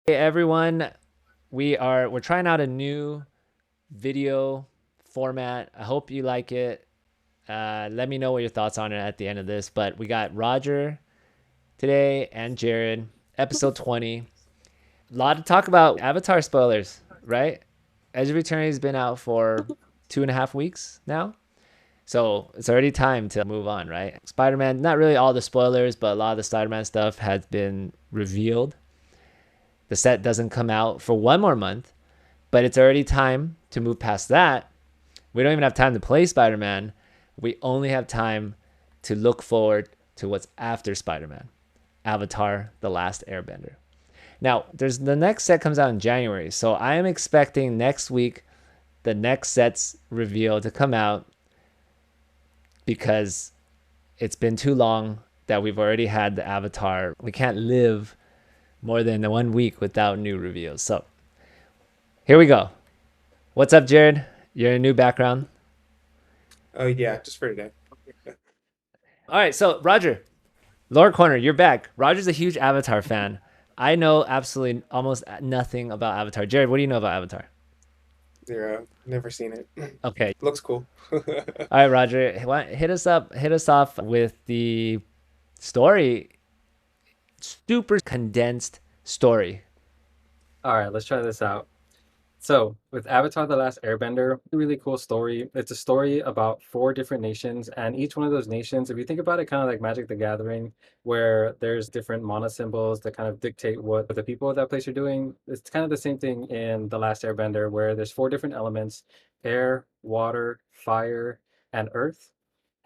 Hey everyone, we're trying out a new video format. I hope you like it. Let me know what your thoughts on it at the end of this. But we got Roger today and Jared, episode 20. A lot to talk about. Avatar spoilers, right? Edge of Eternity has been out for 2.5 weeks now. So it's already time to move on, right? Spider-Man, not really all the spoilers, but a lot of the Spider-Man stuff has been revealed. The set doesn't come out for one more month, but it's already time to move past that. We don't even have time to play Spider-Man. We only have time to look forward to what's after Spider-Man. Avatar: The Last Airbender. Now, there's the next set comes out in January, so I am expecting next week the next set's reveal to come out because it's been too long that we've already had the Avatar. We can't live more than 1 week without new reveals. So here we go. What's up, Jared? You're in a new background. Oh yeah, just for today. All right, so Roger, lower corner, you're back. Roger's a huge Avatar fan. I know absolutely almost nothing about Avatar. Jared, what do you know about Avatar? Zero. Never seen it. Okay. Looks cool. All right, Roger, hit us up. Hit us off with the story. Super condensed story. All right, let's try this out. So, with Avatar: The Last Airbender, a really cool story. It's a story about four different nations, and each one of those nations, if you think about it, kind of like Magic the Gathering, where there's different mana symbols that kind of dictate what the people of that place are doing. It's kind of the same thing in The Last Airbender, where there's four different elements: air, water, fire, and earth.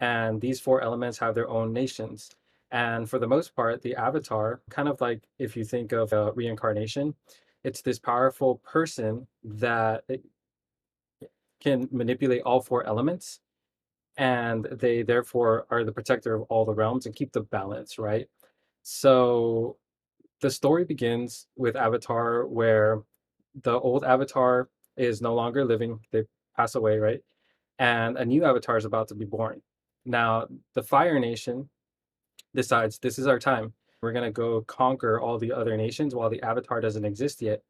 And these four elements have their own nations. And for the most part, the Avatar, kind of like if you think of reincarnation, it's this powerful person that can manipulate all four elements, and they therefore are the protector of all the realms and keep the balance, right? So the story begins with Avatar, where the old Avatar is no longer living, they pass away, right? And a new Avatar is about to be born. Now, the Fire Nation decides this is our time. We're going to go conquer all the other nations while the Avatar doesn't exist yet.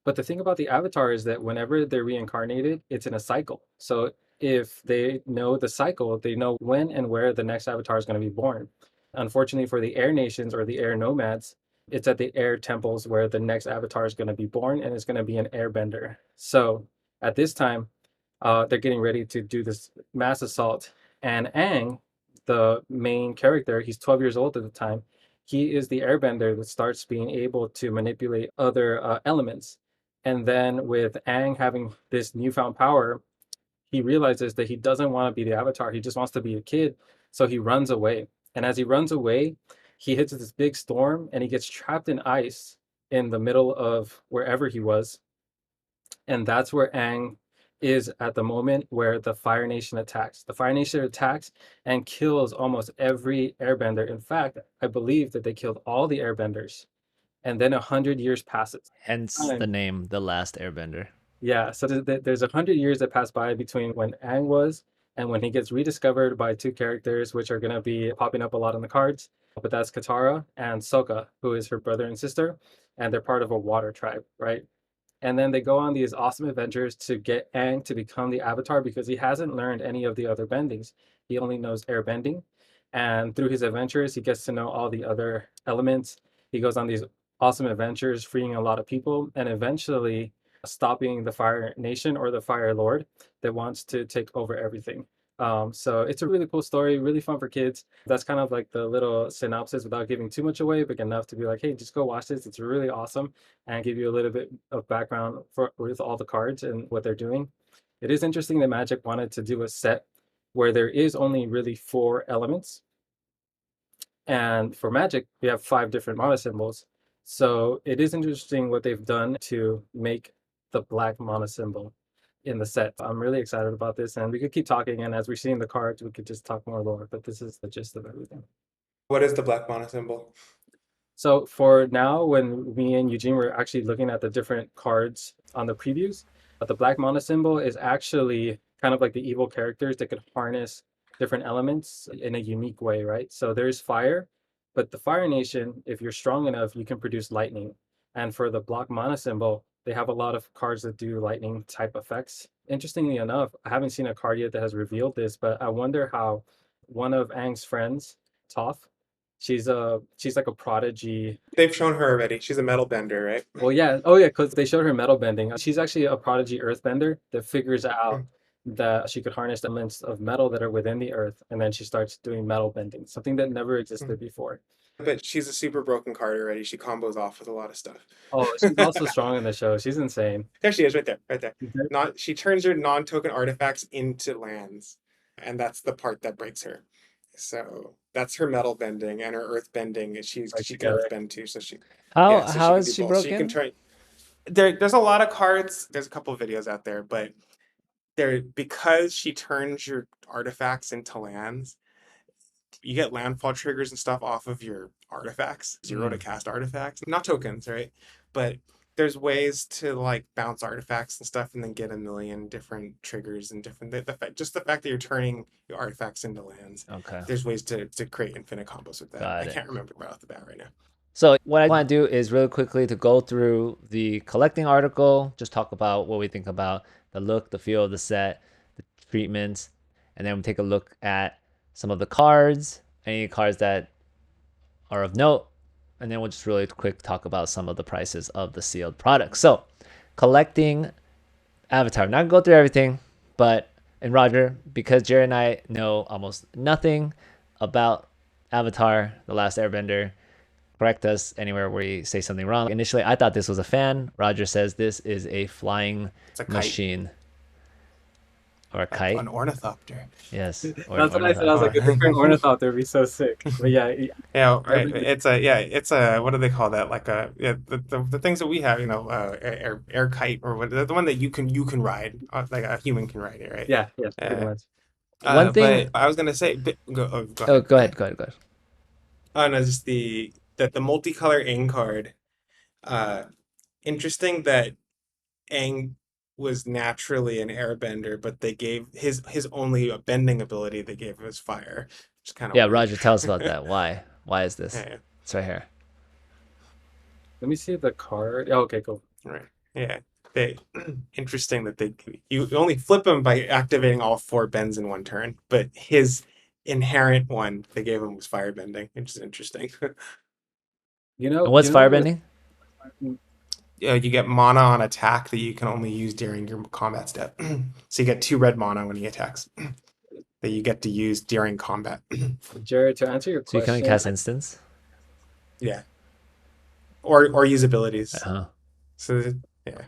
But the thing about the Avatar is that whenever they're reincarnated, it's in a cycle. So if they know the cycle, they know when and where the next Avatar is going to be born. Unfortunately for the air nations or the air nomads, it's at the air temples where the next Avatar is going to be born, and it's going to be an airbender. So at this time, they're getting ready to do this mass assault. And Aang, the main character, he's 12 years old at the time. He is the airbender that starts being able to manipulate other elements. And then with Aang having this newfound power, he realizes that he doesn't want to be the Avatar. He just wants to be a kid. So he runs away. And as he runs away, he hits this big storm and he gets trapped in ice in the middle of wherever he was. And that's where Aang is at the moment where the Fire Nation attacks. The Fire Nation attacks and kills almost every airbender. In fact, I believe that they killed all the airbenders. And then 100 years passes. Hence the Time. name The Last Airbender. Yeah, so there's 100 years that pass by between when Aang was and when he gets rediscovered by two characters, which are going to be popping up a lot on the cards. But that's Katara and Sokka, who is her brother and sister, and they're part of a water tribe, right? And then they go on these awesome adventures to get Aang to become the Avatar because he hasn't learned any of the other bendings. He only knows air bending. And through his adventures, he gets to know all the other elements. He goes on these awesome adventures, freeing a lot of people, and eventually stopping the Fire Nation or the Fire Lord that wants to take over everything. So it's a really cool story, really fun for kids. That's kind of like the little synopsis without giving too much away, but enough to be like, hey, just go watch this. It's really awesome, and give you a little bit of background for with all the cards and what they're doing. It is interesting that Magic wanted to do a set where there is only really four elements, and for Magic we have five different mana symbols. So it is interesting what they've done to make the black mana symbol in the set. I'm really excited about this, and we could keep talking, and as we're seeing the cards, we could just talk more lore, but this is the gist of everything. What is the black mana symbol? So for now, when me and Eugene were actually looking at the different cards on the previews, the black mana symbol is actually kind of like the evil characters that could harness different elements in a unique way, right? So there's fire, but the Fire Nation, if you're strong enough, you can produce lightning. And for the block mana symbol, they have a lot of cards that do lightning type effects. Interestingly enough, I haven't seen a card yet that has revealed this, but I wonder how one of Aang's friends, Toph, she's like a prodigy. They've shown her already. She's a metal bender, right? Well, yeah, oh yeah, because they showed her metal bending. She's actually a prodigy earthbender that figures out that she could harness elements of metal that are within the earth, and then she starts doing metal bending, something that never existed before. But she's a super broken card already. She combos off with a lot of stuff. Oh, she's also strong in the show. She's insane. There she is, right there, right there. Mhm. Not she turns her non-token artifacts into lands, and that's the part that breaks her. So that's her metal bending and her earth bending. Right She can earth together. bend too, so How she how can is do she both. So you can broken? try. There's a lot of cards. There's a couple of videos out there, but there because she turns your artifacts into lands, you get landfall triggers and stuff off of your artifacts, zero to cast artifacts, not tokens, right? But there's ways to like bounce artifacts and stuff and then get a million different triggers and different just the fact that you're turning your artifacts into lands. Okay, There's ways to create infinite combos with that. I got it. can't remember right off the bat right now. So what I want to do is really quickly to go through the collecting article, just talk about what we think about the look, the feel of the set, the treatments, and then we'll take a look at some of the cards, any cards that are of note, and then we'll just really quick talk about some of the prices of the sealed products. So collecting Avatar, not gonna go through everything, but and Roger, because Jared and I know almost nothing about Avatar, The Last Airbender, correct us anywhere we say something wrong. Initially, I thought this was a fan. Roger says this is a flying It's a kite, machine or a kite. an ornithopter. Yes, or an That's what I said. I was like, if ornithopter. they create ornithopter, it'd be so sick. But yeah, Yeah, right. every It's a what do they call that? Like a yeah, the things that we have, you know, air kite or what the one that you can ride, like a human can ride it, right? yeah, yeah, pretty Uh, much. One thing. but I was gonna say, go Oh, ahead. go ahead. Go ahead. Go ahead. Oh no, just the multicolor Aang card. Uh, Interesting that Aang was naturally an airbender, but they gave his only bending ability they gave was fire, which is kind of Yeah, weird. Roger, tell us about that. Why? Why is this? Yeah, It's right here. Let me see the card. Oh, okay, cool. right. Yeah. They interesting that they you only flip him by activating all four bends in one turn, but his inherent one they gave him was firebending, which is interesting. And what's You know what? firebending? Yeah, you get mana on attack that you can only use during your combat step. So you get 2 red mana when he attacks that you get to use during combat. Jared, to answer your So you can only question, cast instance. Yeah. Or use abilities. Uh-huh. So yeah.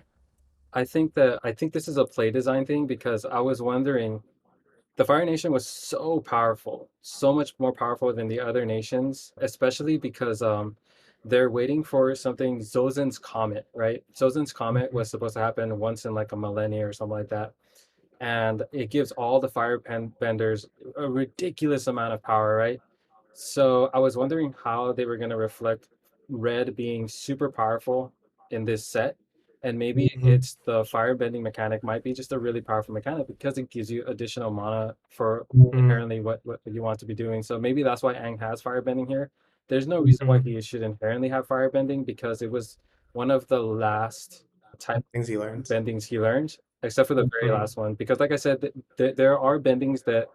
I think this is a play design thing because I was wondering, the Fire Nation was so powerful, so much more powerful than the other nations, especially because they're waiting for something, Zozen's Comet, right? Zozen's Comet was supposed to happen once in like a millennia or something like that. And it gives all the benders a ridiculous amount of power, right? So I was wondering how they were going to reflect red being super powerful in this set. And maybe Mhm. it's the fire bending mechanic might be just a really powerful mechanic because it gives you additional mana for Mhm. apparently what you want to be doing. So maybe that's why Aang has fire bending here. There's no reason why Mhm. he should inherently have fire bending because it was one of the last type Things he learns. bendings he learned, except for the very Mhm. last one. Because like I said, there are bendings that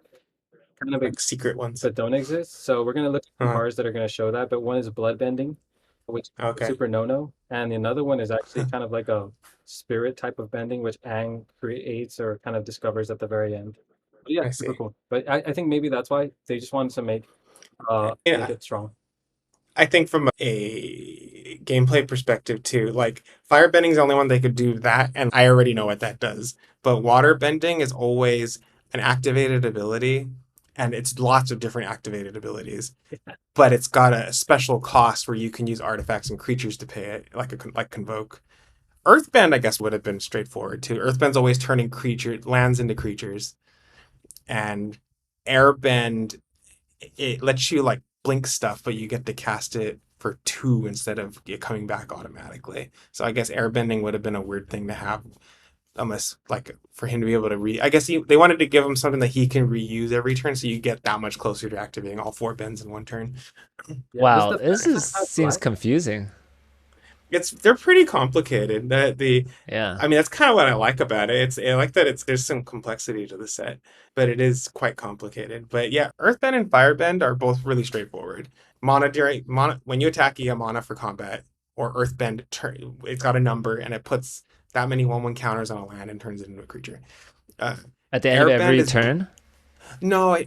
kind of Like secret ones. that don't exist. So we're gonna look at some Uh, cards that are gonna show that. But one is blood bending, which is okay. super no-no, and another one is actually kind of like a spirit type of bending, which Aang creates or kind of discovers at the very end. But yeah, I super see. cool. But I think maybe that's why they just wanted to make Yeah. it strong. I think from a gameplay perspective too, like firebending is the only one they could do that, and I already know what that does. But water bending is always an activated ability, and it's lots of different activated abilities. But it's got a special cost where you can use artifacts and creatures to pay it, like Convoke. Earthbend, I guess, would have been straightforward too. Earthbend's always turning lands into creatures, and Airbend it lets you like blink stuff, but you get to cast it for 2 instead of it coming back automatically. So I guess airbending would have been a weird thing to have, unless like for him to be able to I guess they wanted to give him something that he can reuse every turn, so you get that much closer to activating all 4 bends in one turn. Yeah, does Wow, the this fire is not have seems black? confusing. they're pretty complicated. Yeah. I mean, that's kind of what I like about it. I like that there's some complexity to the set, but it is quite complicated. But yeah, Earthbend and Firebend are both really straightforward. Mana when you attack, you get mana for combat. Or Earthbend, it's got a number and it puts that many 1/1 counters on a land and turns it into a creature. Uh, At the end of Airbend every is turn. no, I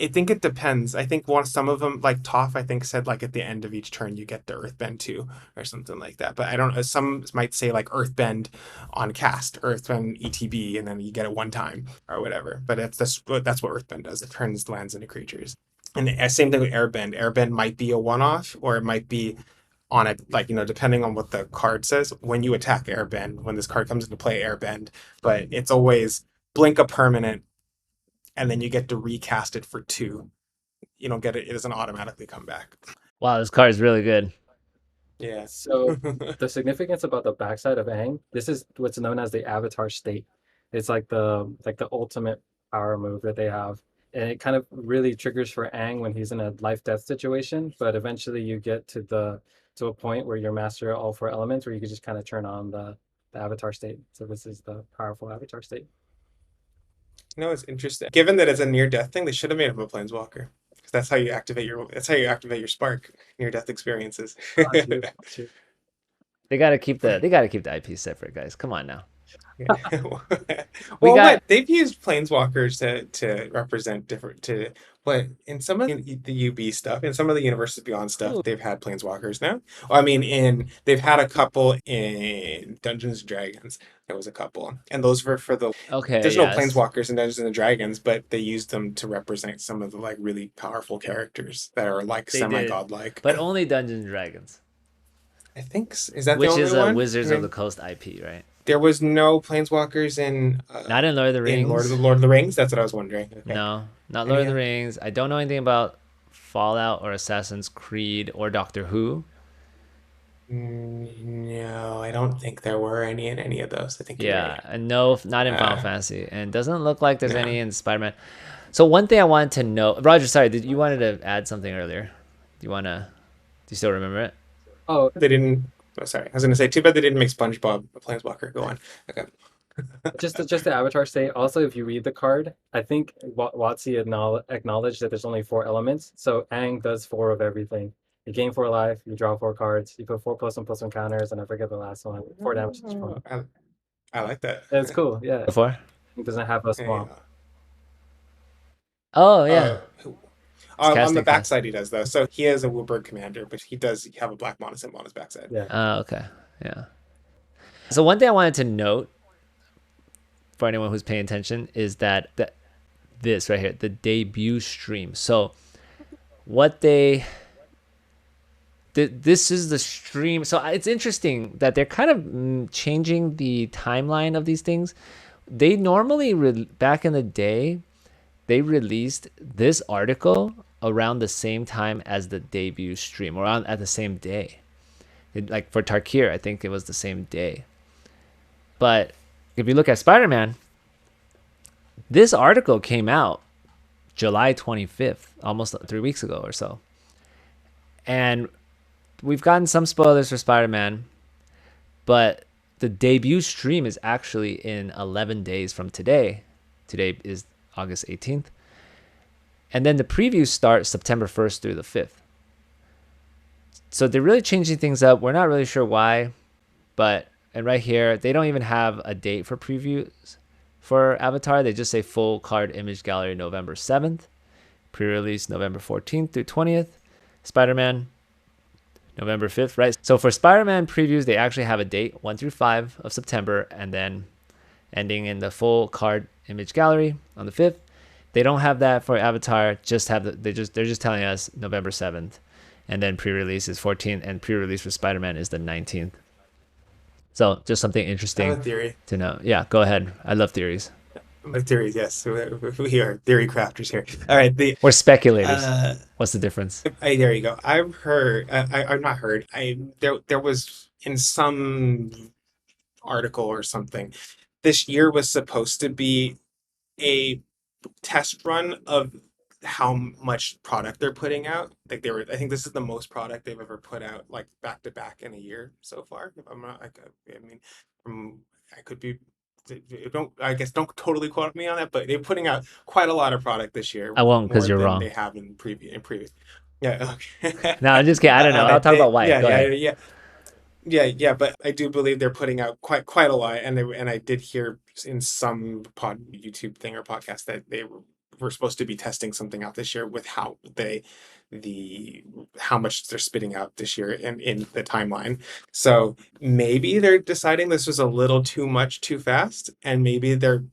think it depends. I think some of them, like Toph, I think said like at the end of each turn you get the Earthbend too, or something like that. But I don't know. Some might say like Earthbend on cast, Earthbend ETB, and then you get it one time or whatever. But that's what Earthbend does. It turns lands into creatures. And the same thing with Airbend. Airbend might be a one-off, or it might be on it, like, depending on what the card says. When you attack Airbend, when this card comes into play, Airbend, but it's always blink a permanent and then you get to recast it for 2. You don't get it; it doesn't automatically come back. Wow, this card is really good. Yeah. So the significance about the backside of Aang, this is what's known as the Avatar state. It's like the ultimate power move that they have. And it kind of really triggers for Aang when he's in a life death situation, but eventually you get to a point where you're master all 4 elements where you can just kind of turn on the Avatar state. So this is the powerful Avatar state. It's interesting. Given that it's a near death thing, they should have made him a planeswalker. 'Cause that's how you activate your spark near death experiences. True, true. They gotta keep the IP separate, guys. Come on now. We Well, got what they've used planeswalkers to represent different to what in some of the UB stuff, in some of the Universes Beyond stuff, they've had planeswalkers now. Well, I mean, in they've had a couple in Dungeons and Dragons. There was a couple, and those were for the. okay, There's no yes. planeswalkers in Dungeons and Dragons, but they used them to represent some of the like really powerful characters that are like They semi did. godlike. But only Dungeons and Dragons, I think is that the which only is a one? I Wizards of the mean, Coast IP, right? there was no planeswalkers Not in Lord of the in Rings. Lord of the Rings. That's what I was wondering. Okay. No, not Lord of Any the Rings. I don't know anything about Fallout or Assassin's Creed or Doctor Who. No, I don't think there were any in any of those. I think you're Yeah, right. and no, not in Final Uh, Fantasy, and doesn't look like there's no. any in Spider-Man. So one thing I wanted to know, Roger, sorry, did you wanted to add something earlier? Do you wanna? Do you still remember it? Oh, They didn't. Oh, sorry. I was going to say, too bad they didn't make SpongeBob a Planeswalker. Go on. Okay. just the Avatar state. Also, if you read the card, I think Watsi acknowledged that there's only 4 elements. So Aang does 4 of everything. You gain 4 life, you draw 4 cards, you put 4+1/+1 counters, and I forget the last one. 4 damage to each one. Oh, I like that. It's cool, yeah. Before? It doesn't have a swamp. Yeah. Oh yeah, Uh, it's on the casting fast. backside, he does, though. So he is a Wooburg commander, but he does have a black mana symbol on his backside. Yeah. Oh okay, yeah. So one thing I wanted to note for anyone who's paying attention is that this right here, the debut stream. So what this is the stream. So it's interesting that they're kind of changing the timeline of these things. They normally back in the day, they released this article around the same time as the debut stream, around at the same day. Like for Tarkir, I think it was the same day. But if you look at Spider-Man, this article came out July 25th, almost 3 weeks ago or so. And we've gotten some spoilers for Spider-Man, but the debut stream is actually in 11 days from today. Today is August 18th. And then the previews start September 1st through the 5th. So they're really changing things up. We're not really sure why, and right here, they don't even have a date for previews for Avatar. They just say full card image gallery November 7th, pre-release November 14th through 20th, Spider-Man November 5th, right? So for Spider-Man previews, they actually have a date 1 through 5 of September, and then ending in the full card image gallery on the 5th. They don't have that for Avatar. They're just telling us November 7th, and then pre-release is 14th, and pre-release for Spider-Man is the 19th. So just something I have interesting a theory. to know. Yeah, go ahead. I love theories. My theories, yes. We are theory crafters here. All right. We're speculators. Uh, What's the difference? there you go. I've heard. I've not heard. There was in some article or something. This year was supposed to be a test run of how much product they're putting out. Like I think this is the most product they've ever put out, like back to back in a year so far. If I'm not, I mean, from I could be. Don't I guess don't totally quote me on that, but they're putting out quite a lot of product this year, I won't because more you're than wrong. they have in previous. Yeah. Okay. No, I'm just kidding. I don't know. I'll talk about why. Yeah. Go Yeah. ahead. Yeah. Yeah, but I do believe they're putting out quite a lot, and I did hear in some YouTube thing or podcast that they were supposed to be testing something out this year with the how much they're spitting out this year in the timeline. So maybe they're deciding this was a little too much too fast, and maybe they're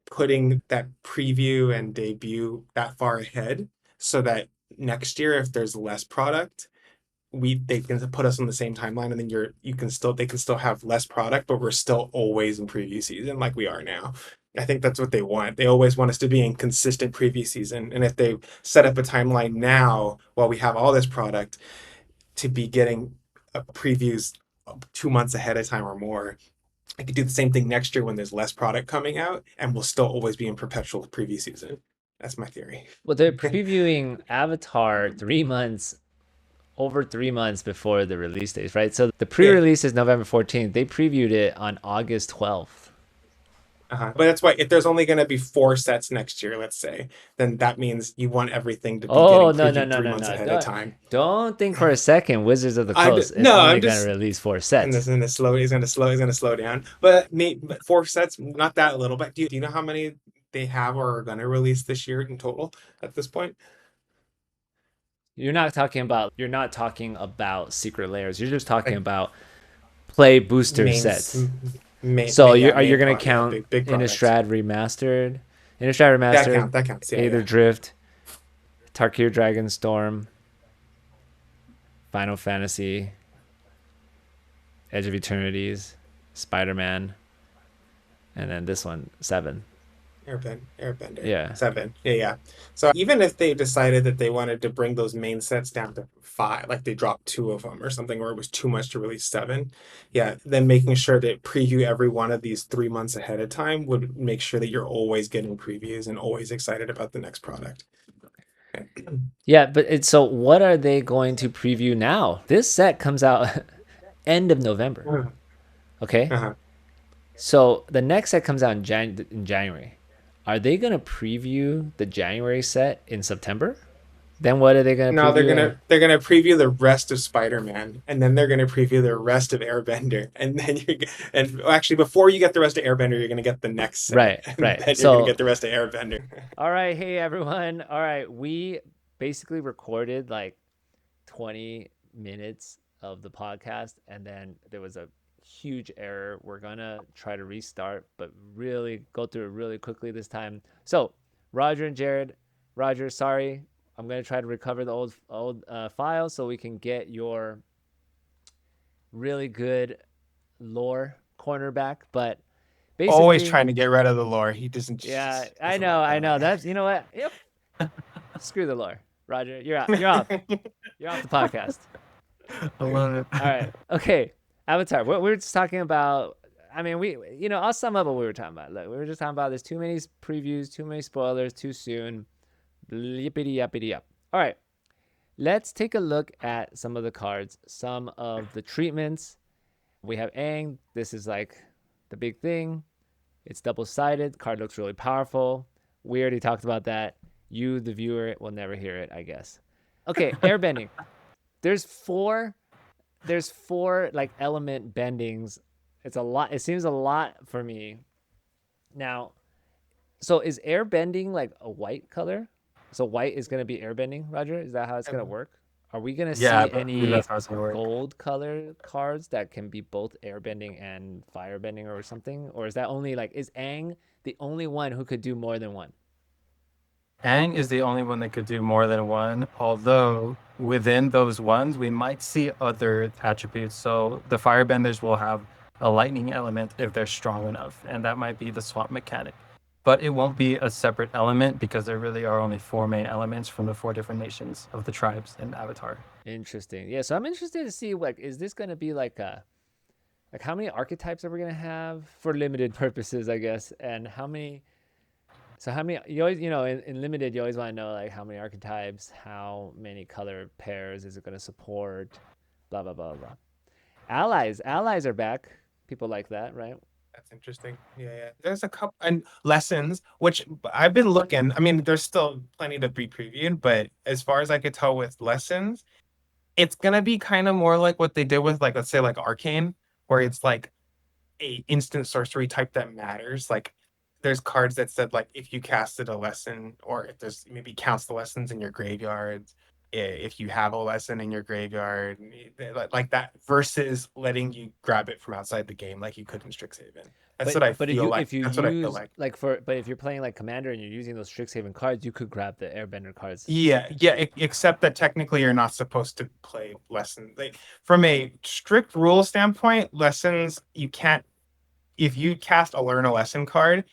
putting that preview and debut that far ahead so that next year, if there's less product, they can put us on the same timeline, and then they can still have less product, but we're still always in preview season like we are now. I think that's what they want. They always want us to be in consistent preview season, and if they set up a timeline now while we have all this product to be getting previews 2 months ahead of time or more, I could do the same thing next year when there's less product coming out, and we'll still always be in perpetual preview season. That's my theory. Well, they're previewing Avatar over 3 months before the release date, right? So the Yeah. pre-release is November 14th. They previewed it on August 12th. But that's why if there's only going to be 4 sets next year, let's say, then that means you want everything to be Oh, getting no, no, previewed no, three no, months no. ahead of time. Don't think for a second Wizards of the I'm Coast is no, only I'm going to just release 4 and sets. this is slow. He's going to slow down. But 4 sets, not that little. But do you know how many they have or are going to release this year in total at this point? You're not talking about secret layers. You're just talking Like about play booster main, sets. main, So main, yeah, you're main gonna pro, yeah, count big products. Innistrad Remastered, That counts. Yeah, Aether yeah. Drift, Tarkir Dragonstorm, Final Fantasy, Edge of Eternities, Spider-Man, and then this one 7. Airbender. Yeah. 7. Yeah. So even if they decided that they wanted to bring those main sets down to 5, like they dropped 2 of them or something, or it was too much to release 7, yeah, then making sure that preview every one of these 3 months ahead of time would make sure that you're always getting previews and always excited about the next product. Yeah, but so what are they going to preview now? This set comes out end of November. Okay? Uh-huh. So the next set comes out in January. Are they going to preview the January set in September? Then what are they going to No, preview? they're gonna preview the rest of Spider-Man, and then they're gonna preview the rest of Airbender, and then actually before you get the rest of Airbender, you're gonna get the next set, Right. and then you're So gonna get the rest of Airbender. all right, hey everyone. All right, we basically recorded like 20 minutes of the podcast, and then there was a huge error. We're gonna try to restart, but really go through it really quickly this time. So Roger and Jared, Roger, sorry, I'm gonna try to recover the old file so we can get your really good lore cornerback. But basically, Always trying to get rid of the lore. He doesn't. yeah, Just I doesn't know, like I that. know. That's, you know what? Yep. Screw the lore, Roger. You're out. You're off. You're off the podcast. I love it. All right. Okay. Avatar. What we were just talking about. I mean, I'll sum up what we were talking about. Look, we were just talking about there's too many previews, too many spoilers, too soon. Yippity yappity yap. All right. Let's take a look at some of the cards, some of the treatments. We have Aang. This is like the big thing. It's double-sided. Card looks really powerful. We already talked about that. You, the viewer, will never hear it, I guess. Okay, airbending. There's four like element bendings. It's a lot. It seems a lot for me. Now, so is airbending like a white color? So white is gonna be airbending, Roger? Is that how it's gonna work? Are we gonna see Yeah, I believe any that's how it's gonna work. gold color cards that can be both airbending and firebending or something? Or is that only like, is Aang the only one who could do more than one? Aang is the only one that could do more than one, although within those ones, we might see other attributes. So the firebenders will have a lightning element if they're strong enough, and that might be the swap mechanic. But it won't be a separate element because there really are only 4 main elements from the 4 different nations of the tribes in Avatar. Interesting. Yeah, so I'm interested to see, like, is this gonna be like how many archetypes are we gonna have for limited purposes, I guess, and how many So how many you always in limited you always want to know like how many archetypes, how many color pairs is it going to support, blah blah blah blah. Allies are back. People like that, right? That's interesting. Yeah. There's a couple and lessons, which I've been looking. I mean, there's still plenty to be previewed, but as far as I could tell with lessons, it's gonna be kind of more like what they did with like let's say like Arcane, where it's like a instant sorcery type that matters. Like there's cards that said like if you casted a lesson, or if there's maybe counts the lessons in your graveyard, if you have a lesson in your graveyard, like that, versus letting you grab it from outside the game like you could in Strixhaven. That's what I But feel like. if you That's what I feel use like. like but if you're playing like Commander and you're using those Strixhaven cards, you could grab the Airbender cards. Yeah, except that technically you're not supposed to play lessons. Like from a strict rule standpoint, lessons you can't. If you cast a learn a lesson card,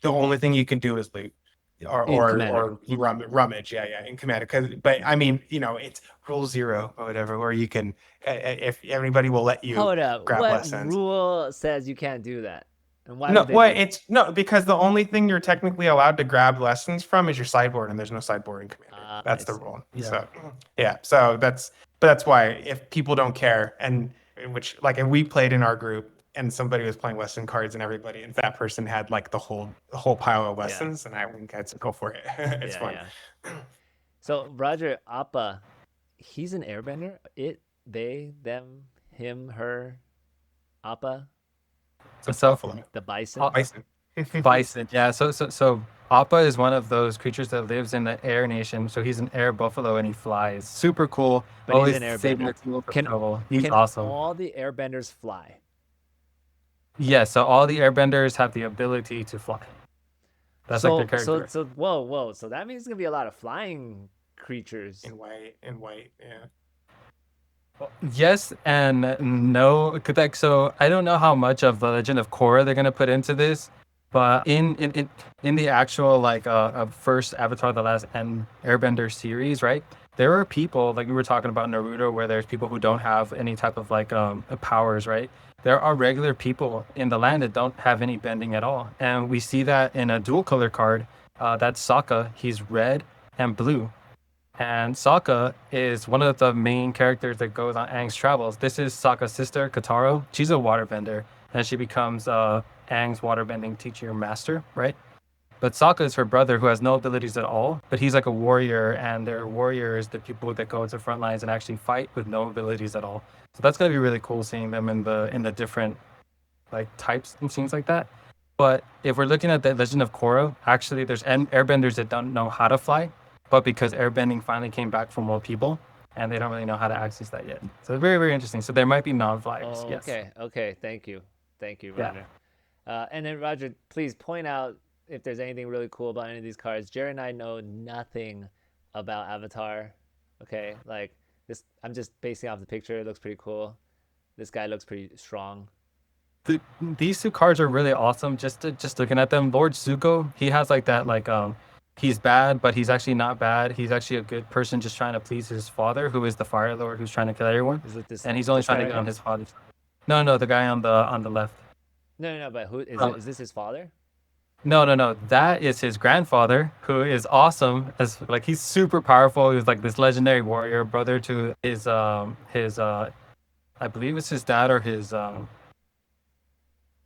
the only thing you can do is loot In Commander. or rummage. Yeah, in Commander. But I mean, it's rule 0 or whatever, where you can if anybody will let you Hold up. grab What lessons. rule says you can't do that? And why No, would they well, do that? it's no, because the only thing you're technically allowed to grab lessons from is your sideboard, and there's no sideboard in Commander. That's I the see. rule. Yeah. So yeah, so that's why if people don't care, and which like if we played in our group and somebody was playing lesson cards and everybody and that person had like the whole pile of lessons, and I wouldn't get to go for it. It's fun. So Roger Appa, he's an Airbender. It, they, them, him, her, Appa, So Buffalo. the bison. Bison. bison, yeah. So Appa is one of those creatures that lives in the air nation. So he's an air buffalo and he flies. Super cool. But he's Always an saving airbender. the team from Can- trouble. He's Can awesome. all the Airbenders fly? Yeah, so all the airbenders have the ability to fly. That's so, like their character. So whoa. So that means it's gonna be a lot of flying creatures. In white, yeah. Yes and no. So I don't know how much of the Legend of Korra they're gonna put into this, but in the actual like first Avatar: The Last Airbender series, right? There are people like we were talking about Naruto, where there's people who don't have any type of like powers, right? There are regular people in the land that don't have any bending at all, and we see that in a dual color card. That's Sokka. He's red and blue. And Sokka is one of the main characters that goes on Aang's travels. This is Sokka's sister, Kataro. She's a waterbender, and she becomes Aang's waterbending teacher master, right? But Sokka is her brother who has no abilities at all, but he's like a warrior, and they're warriors, the people that go to the front lines and actually fight with no abilities at all. So that's gonna be really cool seeing them in the different like types and things like that. But if we're looking at the Legend of Korra, actually there's airbenders that don't know how to fly, but because airbending finally came back for more people, and they don't really know how to access that yet. So it's very, very interesting. So there might be non-flyers. Oh, Yes. Okay. Thank you, Yeah. Roger. And then Roger, please point out if there's anything really cool about any of these cards. Jerry and I know nothing about Avatar. Okay, like this, I'm just basing off the picture. It looks pretty cool. This guy looks pretty strong. These two cards are really awesome. Just looking at them, Lord Zuko, he has like that he's bad, but he's actually not bad. He's actually a good person, just trying to please his father, who is the Fire Lord, who's trying to kill everyone. Is it this? And he's only this trying guy to get right on here? his father's. No, the guy on the left. No. But who is? Oh. Is this his father? No. That is his grandfather, who is awesome. As like he's super powerful. He's like this legendary warrior, brother to his I believe it's his dad or his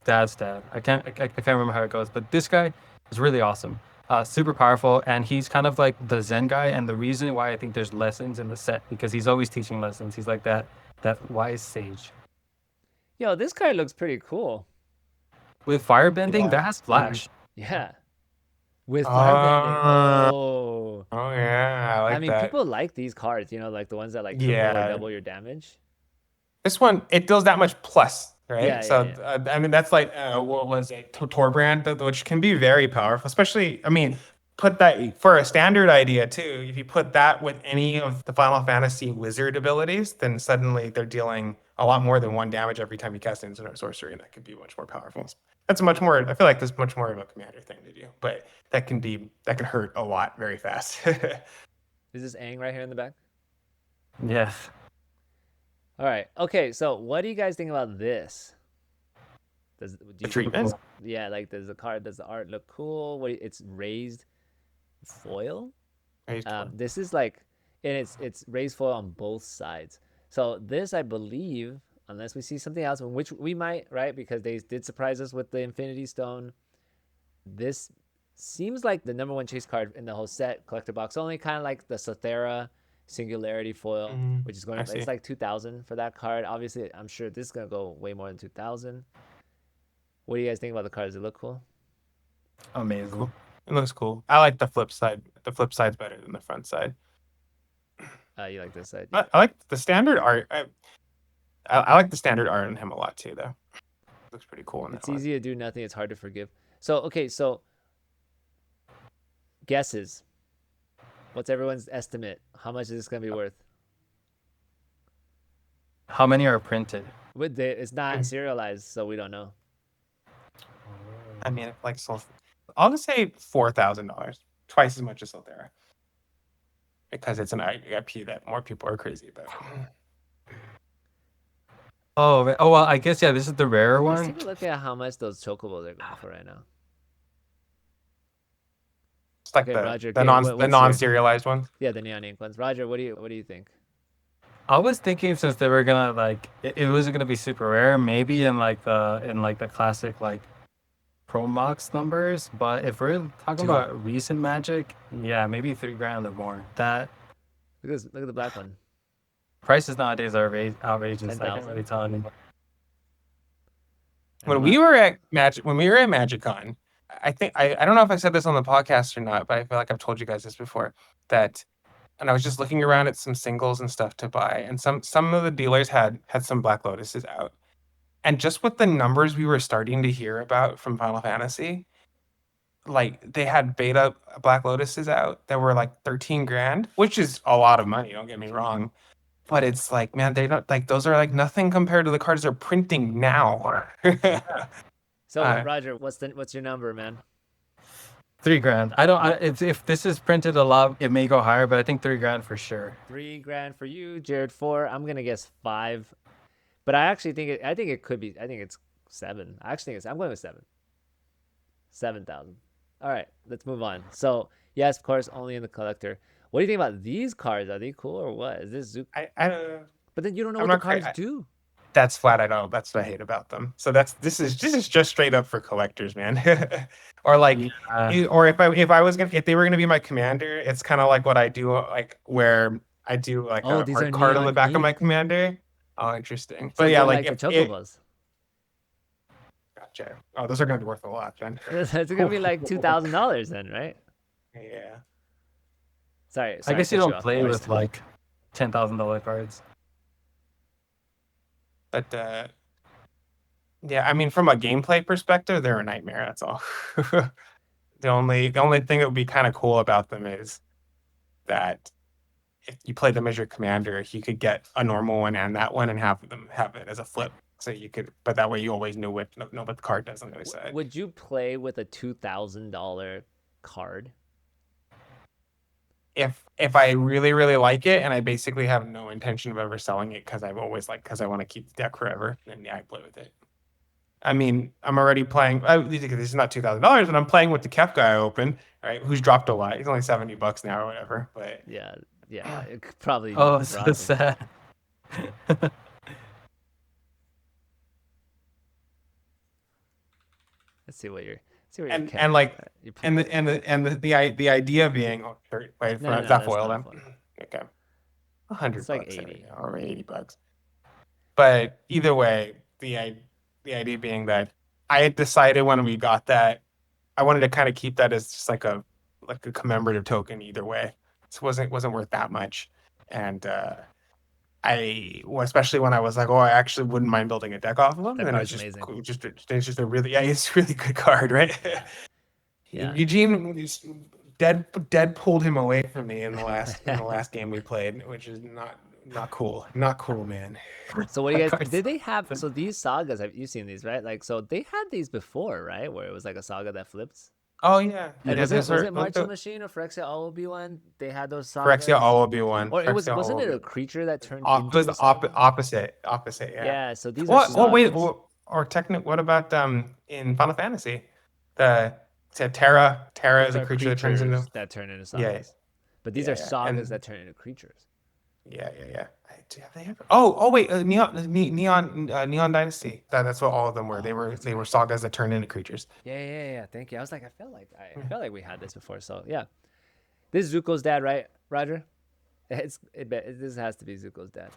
dad's dad. I can't remember how it goes, but this guy is really awesome. Super powerful, and he's kind of like the Zen guy. And the reason why I think there's lessons in the set, because he's always teaching lessons. He's like that wise sage. Yo, this card looks pretty cool. With firebending, Yeah. that has flash. Yeah. With firebending. Oh yeah, I like I mean, that. people like these cards, like the ones that like triple or Yeah. double your damage. This one, it deals that much plus, right? Yeah, So, yeah. I mean, that's like, what was it? Torbrand, which can be very powerful, especially, I mean, put that for a standard idea too. If you put that with any of the Final Fantasy wizard abilities, then suddenly they're dealing a lot more than 1 damage every time you cast an instant or sorcery, and that could be much more powerful. That's much more, I feel like that's much more of a commander thing to do, but that can hurt a lot very fast. Is this Aang right here in the back? Yeah. All right. Okay. So what do you guys think about this? Do The you treatment. yeah, like does the art look cool? It's raised foil. This is like, and it's raised foil on both sides. So this, I believe, unless we see something else, which we might, right? Because they did surprise us with the Infinity Stone. This seems like the number one chase card in the whole set, collector box only, kind of like the Sothera Singularity foil, which is going. It's like 2,000 for that card. Obviously, I'm sure this is gonna go way more than 2,000. What do you guys think about the cards? Does it look cool? Amazing. Cool. It looks cool. I like the flip side. The flip side's better than the front side. You like this side? I like the standard art. I like the standard art on him a lot too, though. Looks pretty cool in that It's one. easy to do nothing. It's hard to forgive. So okay, so guesses. What's everyone's estimate? How much is this gonna be worth? How many are printed? It's not serialized, so we don't know. I mean, like, so I'll just say $4,000, twice as much as Sothera, because it's an IP that more people are crazy about. Oh, well, I guess yeah. This is the rarer Let's one. take a look at how much those chocobos are going for right now. It's like Okay, Roger, the okay, non what's the your- non-serialized ones. Yeah, the neon ink ones. Roger, what do you think? I was thinking since they were gonna like it wasn't gonna be super rare, maybe in like the classic like Pro Mox numbers. But if we're talking about recent Magic, yeah, maybe $3,000 or more. That Look at the black one. prices nowadays are outrageous. I 10,000. can't really tell anymore. When we were at MagicCon, I think I don't know if I said this on the podcast or not, but I feel like I've told you guys this before, that, and I was just looking around at some singles and stuff to buy, and some of the dealers had some Black Lotuses out, and just with the numbers we were starting to hear about from Final Fantasy, like they had beta Black Lotuses out that were like 13 grand, which is a lot of money, don't get me wrong. But it's like, man, they don't, like, those are like nothing compared to the cards they're printing now. So Roger, what's your number, man? $3,000. If this is printed a lot, it may go higher, but I think $3,000 for sure. $3,000 for you, Jared. 4. I'm gonna guess 5, but I actually think it could be. I think it's 7. I actually think I'm going with 7. 7,000. All right, let's move on. So yes, of course, only in the collector. What do you think about these cards? Are they cool or what? Is this Zook? I don't know. But then you don't know I'm what the not cards cra- do. That's flat. I know. That's what I hate about them. So this is just straight up for collectors, man. Or like, or if they were gonna be my commander, it's kind of like what I do, like where I do like a these are art card on the neon back of my ink. commander. Oh, interesting. So But yeah, they're like the if chocobos. gotcha. Oh, those are gonna be worth a lot then. It's gonna be like $2,000 then, right? Yeah. Sorry, I guess you cut don't off. play with like $10,000 cards. But yeah, I mean, from a gameplay perspective, they're a nightmare. That's all. The only thing that would be kind of cool about them is that if you play them as your commander, you could get a normal one and that one and have it as a flip. So you could, but that way you always know what the card does on the other side. Would you play with a $2,000 card? If I really really like it and I basically have no intention of ever selling it because I want to keep the deck forever, then yeah, I play with it. I mean, I'm already playing. This is not $2,000, but I'm playing with the Kef guy open, right? Who's dropped a lot. He's only $70 now or whatever. But Yeah, it could probably. Oh, so sad. Let's see what you're. and like the idea being, oh, sure, wait, No, is that that's foil not then? foil. Okay, $100. It's like there we 80. go, or $80. But either way, the idea being that I had decided when we got that I wanted to kind of keep that as just like a commemorative token either way. It wasn't worth that much, and especially when I was like, oh, I actually wouldn't mind building a deck off of them. That And card's it's amazing. it's just a really, it's a really good card, right? Yeah. Eugene dead pulled him away from me in the last game we played, which is not cool. Not cool, man. So what do you guys? Did they have? So these sagas, you've seen these, right? Like, so they had these before, right? Where it was like a saga that flips. Oh yeah. And was it Martial Machine or Phyrexia Alwabi one? They had those sagas. Phyrexia Alwabi one. Or wasn't it a creature that turned it was the opposite? Yeah. Yeah. So these What? are Wait. sagas. What about in Final Fantasy? The Terra Those is a are creature that turns into creatures that turn into yeah, sagas. But these are yeah, sagas and that turn into creatures. yeah. Have they ever? Oh wait, Neon Dynasty. That's what all of them were. They were sagas that turned into creatures. Yeah. Thank you. I was like, I felt like we had this before. So yeah, this is Zuko's dad, right, Roger? This has to be Zuko's dad.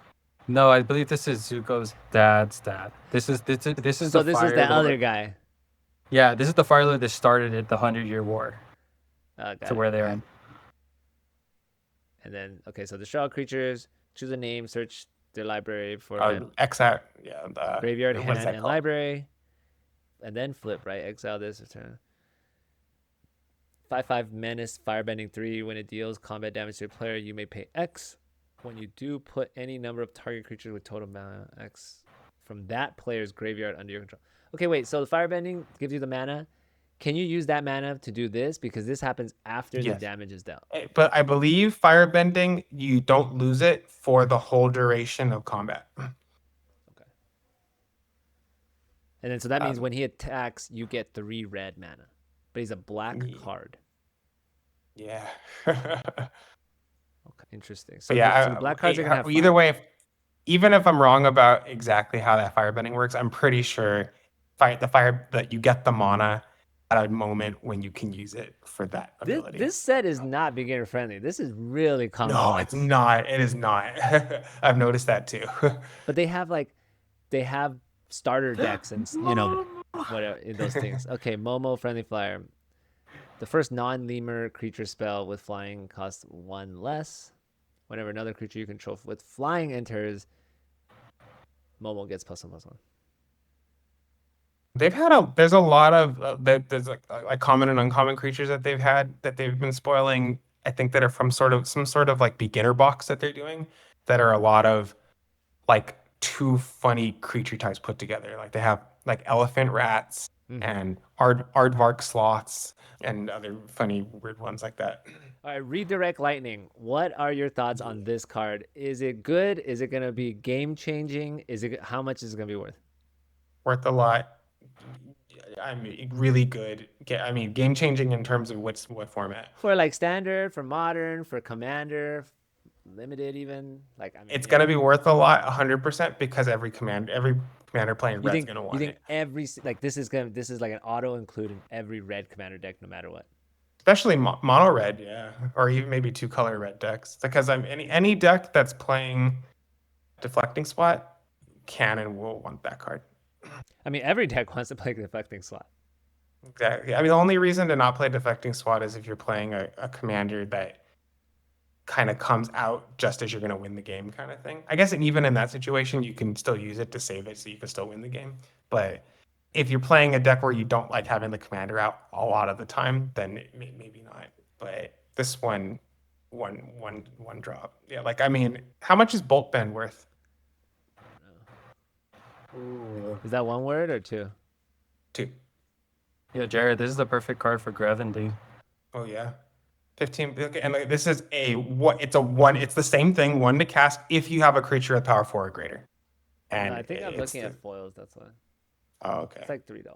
No, I believe this is Zuko's dad's dad. This is So the this is Fire the Lord. other guy. Yeah, this is the Fire Lord that started it, the 100-Year War. To where they're at. And then okay, so the shell creatures. Choose a name. Search their library for X out. Yeah. graveyard, what is hand, that and called? library. And then flip, right? Exile this. Return. 5/5 menace, firebending 3. When it deals combat damage to a player, you may pay X. When you do, put any number of target creatures with total mana X from that player's graveyard under your control. Okay, wait. So the firebending gives you the mana. Can you use that mana to do this? Because this happens after the Yes. damage is dealt. But I believe firebending, you don't lose it for the whole duration of combat. Okay. And then so that means when he attacks, you get 3 red mana. But he's a black card. Yeah. Okay, interesting. So, But yeah, so the black cards are gonna have either fun. way, even if I'm wrong about exactly how that firebending works, I'm pretty sure that you get the mana at a moment when you can use it for that ability. This set is not beginner friendly. This is really complex. No, it's not. It is not. I've noticed that too. But they have starter decks and whatever in those things. Okay, Momo friendly flyer. The first non-lemur creature spell with flying costs 1 less. Whenever another creature you control with flying enters, Momo gets +1/+1. There's a lot of there's like common and uncommon creatures that they've been spoiling. I think that are from some sort of like beginner box that they're doing that are a lot of like too funny creature types put together. Like they have like elephant rats and aardvark sloths and other funny weird ones like that. All right, redirect lightning. What are your thoughts on this card? Is it good? Is it gonna be game changing? How much is it gonna be worth? Worth a lot. I mean, really good. I mean, game changing in terms of what format. For like standard, for modern, for commander, limited even. Like I mean, it's gonna be worth a lot, 100%, because every commander playing red's gonna want it. This is like an auto include in every red commander deck, no matter what. Especially mono red, yeah, or even maybe 2-color red decks. Because any deck that's playing deflecting spot can and will want that card. I mean, every deck wants to play deflecting slot. Exactly. I mean, the only reason to not play deflecting slot is if you're playing a commander that kind of comes out just as you're going to win the game kind of thing. I guess even in that situation, you can still use it to save it so you can still win the game. But if you're playing a deck where you don't like having the commander out a lot of the time, then maybe not. But this one drop. Yeah, like, I mean, how much is Bolt Bend worth? Ooh. Is that 1 word or 2? 2. Yeah, Jared, this is the perfect card for Grevendy. Oh yeah. 15. Okay, and like, this is it's the same thing, 1 to cast if you have a creature with power 4 or greater. And no, I think I'm looking at foils, that's why. Oh, okay. It's like $3.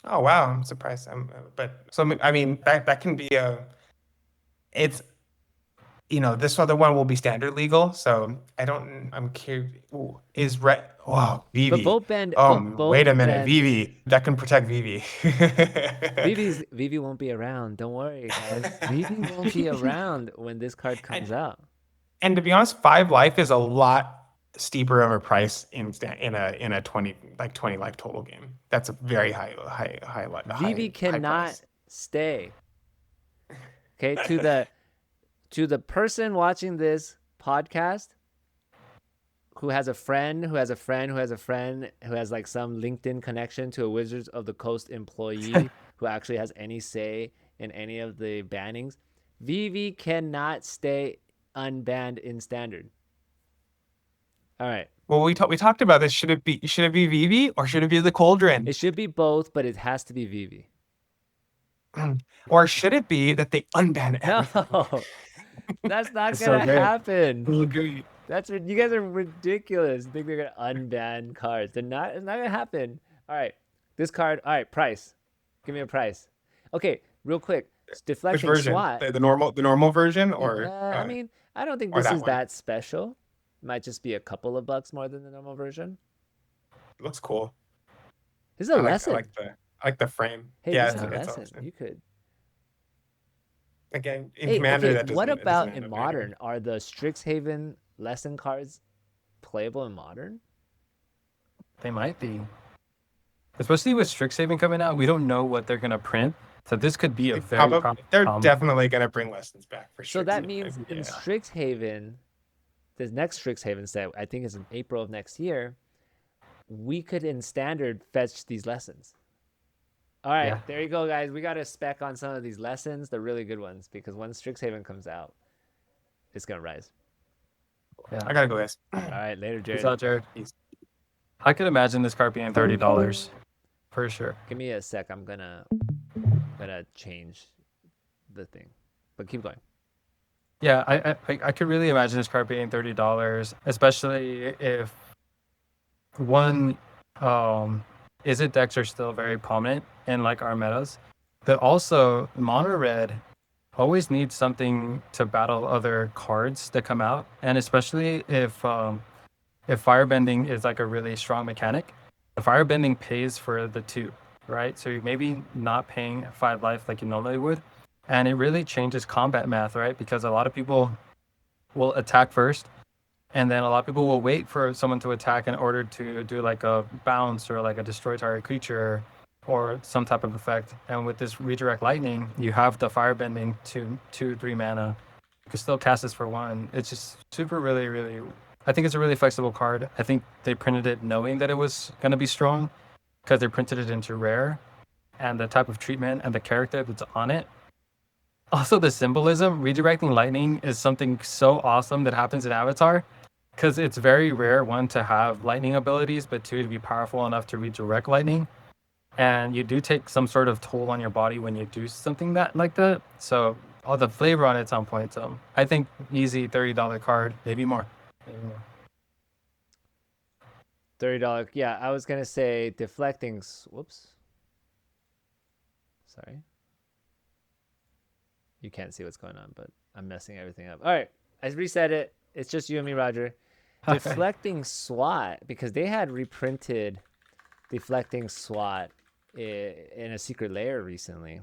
Oh wow, I'm surprised. But so I mean that can be it's this other one will be standard legal, so I'm curious. Ooh, is red? Wow, Vivi. But Bolt Bend. Wait a minute, Vivi. That can protect Vivi. Vivi won't be around. Don't worry, guys. Vivi won't be around when this card comes out. And to be honest, 5 life is a lot steeper of a price in a 20 life total game. That's a very high Vivi cannot stay. Okay, to the person watching this podcast who has a friend who has a friend who has a friend who has like some LinkedIn connection to a Wizards of the Coast employee who actually has any say in any of the bannings, Vivi cannot stay unbanned in standard. All right. Well, we talked about this. Should it be Vivi or should it be the Cauldron? It should be both, but it has to be Vivi. Or should it be that they unban everything? No, that's not gonna happen. We'll agree. You guys are ridiculous. You think they're gonna unban cards? They're not. It's not gonna happen. All right, this card. All right, price. Give me a price. Okay, real quick. Which Deflecting version? SWAT. The normal version, I mean, I don't think or this that is one? that special. Might just be a couple of bucks more than the normal version. It looks cool. This is a lesson. I like the frame. Hey, Yeah, this is a it's lesson. awesome. You could. Again, in Hey, Commander, okay. that What doesn't about end in up modern? mattering. Are the Strixhaven lesson cards playable in modern? They might be. Especially with Strixhaven coming out, we don't know what they're gonna print. So this could be a very They're definitely gonna bring lessons back for sure. So that means in Strixhaven, the next Strixhaven set, I think is in April of next year, we could in standard fetch these lessons. All right, There you go, guys. We got a spec on some of these lessons, the really good ones, because when Strixhaven comes out, it's gonna rise. Yeah. I gotta go, guys. All right, later, Jared. Peace out, Jared. I could imagine this card being $30 for sure. Give me a sec. I'm gonna change the thing, but keep going. Yeah, I could really imagine this card being $30, especially if one Izzet decks are still very prominent in like our metas, but also mono red always needs something to battle other cards that come out, and especially if firebending is like a really strong mechanic, the firebending pays for the 2, right? So you're maybe not paying 5 life like you normally would, and it really changes combat math, right? Because a lot of people will attack first, and then a lot of people will wait for someone to attack in order to do like a bounce or like a destroy target creature or some type of effect. And with this redirect lightning, you have the firebending to 2-3 mana. You can still cast this for 1. It's just super really. I think it's a really flexible card. I think they printed it knowing that it was gonna be strong because they printed it into rare, and the type of treatment and the character that's on it. Also, the symbolism, redirecting lightning is something so awesome that happens in Avatar, because it's very rare, one, to have lightning abilities, but 2, to be powerful enough to redirect lightning. And you do take some sort of toll on your body when you do something like that. So all the flavor on it's on point. So I think easy $30 card, maybe more. $30. Yeah, I was gonna say deflecting. Whoops. Sorry. You can't see what's going on, but I'm messing everything up. All right, I reset it. It's just you and me, Roger. Deflecting SWAT, because they had reprinted deflecting SWAT in a secret layer recently,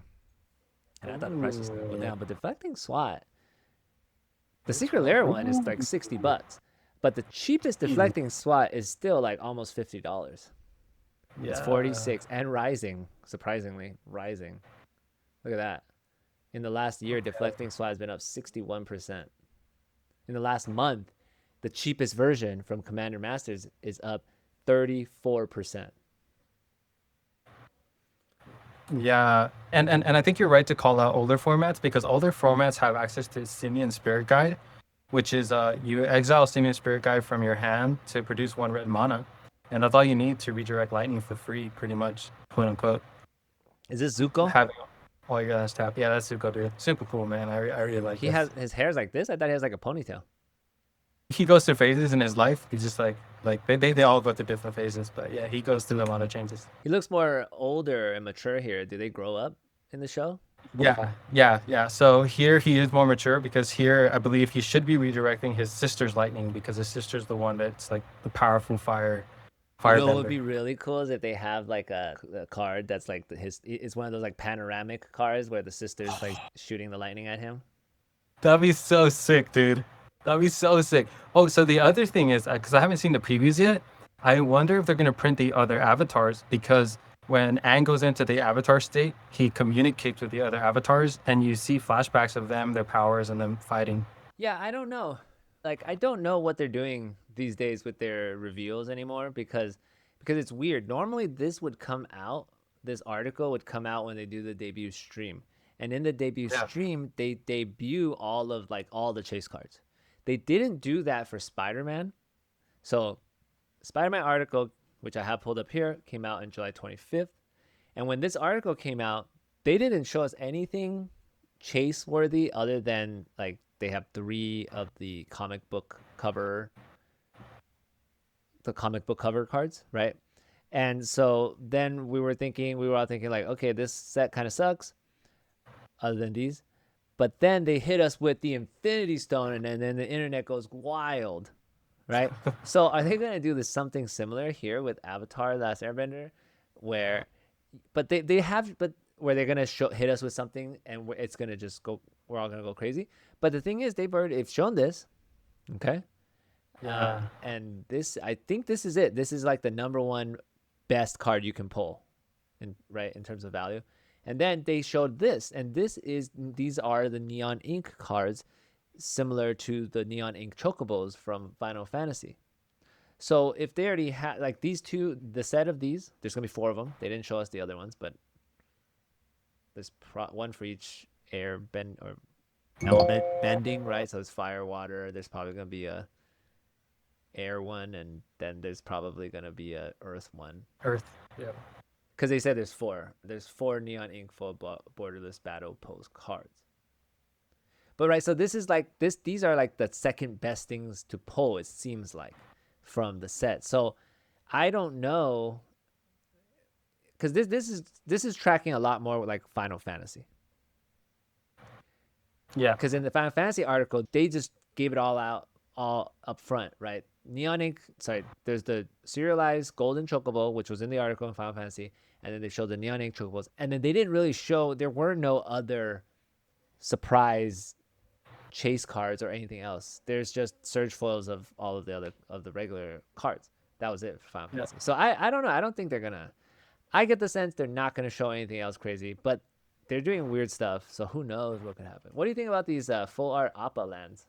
and I thought the price was gonna go down. But deflecting SWAT, the secret layer one is like $60, but the cheapest deflecting SWAT is still like almost $50. It's 46 and rising, surprisingly rising. Look at that. In the last year, deflecting SWAT has been up 61%. In the last month, the cheapest version from Commander Masters is up 34%. Yeah, and I think you're right to call out older formats, because older formats have access to Simian Spirit Guide, which is you exile Simian Spirit Guide from your hand to produce 1 red mana, and that's all you need to redirect lightning for free, pretty much, quote unquote. Is this Zuko? Having all your guys tap. Yeah, that's Zuko, dude. Super cool, man. I really like it. His hair's like this? I thought he has like a ponytail. He goes through phases in his life. He's just like they all go through different phases, but yeah, he goes through a lot of changes. He looks more older and mature here. Do they grow up in the show? Yeah. So here he is more mature, because here I believe he should be redirecting his sister's lightning, because his sister's the one that's like the powerful fire. You know what would be really cool is if they have like a card that's like it's one of those like panoramic cards where the sister's like shooting the lightning at him. That'd be so sick, dude. That'd be so sick. Oh, so the other thing is, because I haven't seen the previews yet, I wonder if they're going to print the other avatars, because when Aang goes into the avatar state, he communicates with the other avatars, and you see flashbacks of them, their powers, and them fighting. Yeah, I don't know. Like, I don't know what they're doing these days with their reveals anymore, because it's weird. Normally, this article would come out when they do the debut stream. And in the debut stream, they debut all the chase cards. They didn't do that for Spider-Man. So, Spider-Man article, which I have pulled up here, came out on July 25th. And when this article came out, they didn't show us anything chase-worthy other than, like, they have 3 of the comic book cover cards, right? And so then we were all thinking like, okay, this set kind of sucks other than these. But then they hit us with the Infinity Stone, and then the internet goes wild, right? So are they going to do this something similar here with Avatar: The Last Airbender, where, but where they're going to hit us with something, and it's going to just go, we're all going to go crazy. But the thing is, they've shown this, okay? Yeah. And this, I think this is it. This is like the number one best card you can pull, in terms of value. And then they showed this, and these are the Neon Ink cards, similar to the Neon Ink Chocobos from Final Fantasy. So if they already had like these two, the set of these, there's gonna be 4 of them. They didn't show us the other ones, but there's one for each air bend or element bending, right? So it's fire, water. There's probably gonna be a air one, and then there's probably gonna be a earth one. Earth. Yeah. Because they said there's 4. There's 4 Neon Ink full borderless battle pose cards. But right, so this is like this. These are like the second best things to pull. It seems like from the set. So I don't know, because this is tracking a lot more with like Final Fantasy. Yeah. Because in the Final Fantasy article, they just gave it all out all up front, right? Neon Ink, sorry, there's the serialized golden chocobo, which was in the article in Final Fantasy, and then they showed the Neon Ink chocobos, and then they didn't really show, there were no other surprise chase cards or anything else. There's just surge foils of all of the other of the regular cards. That was it for Final Fantasy. So I don't know. I don't think they're gonna. I get the sense they're not gonna show anything else crazy, but they're doing weird stuff. So who knows what could happen? What do you think about these full art Appa lands?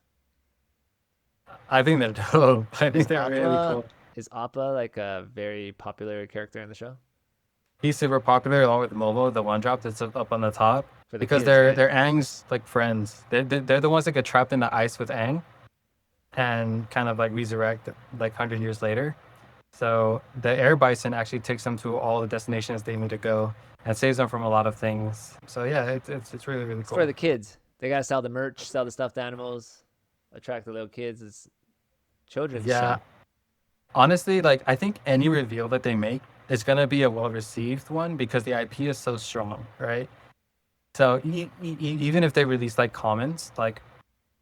I think they're dope. I think they're really cool. Is Appa like a very popular character in the show? He's super popular along with Momo, the one drop that's up on the top. For the Because kids, they're right? Aang's like friends. They're the ones that get trapped in the ice with Aang and kind of like resurrect like 100 years later. So the air bison actually takes them to all the destinations they need to go and saves them from a lot of things. So yeah, it's really, really It's cool. for the kids. They gotta sell the merch, sell the stuffed animals, attract the little kids. It's children's Yeah. show. Honestly, like I think any reveal that they make is gonna be a well-received one because the IP is so strong, right? So even if they release like commons, like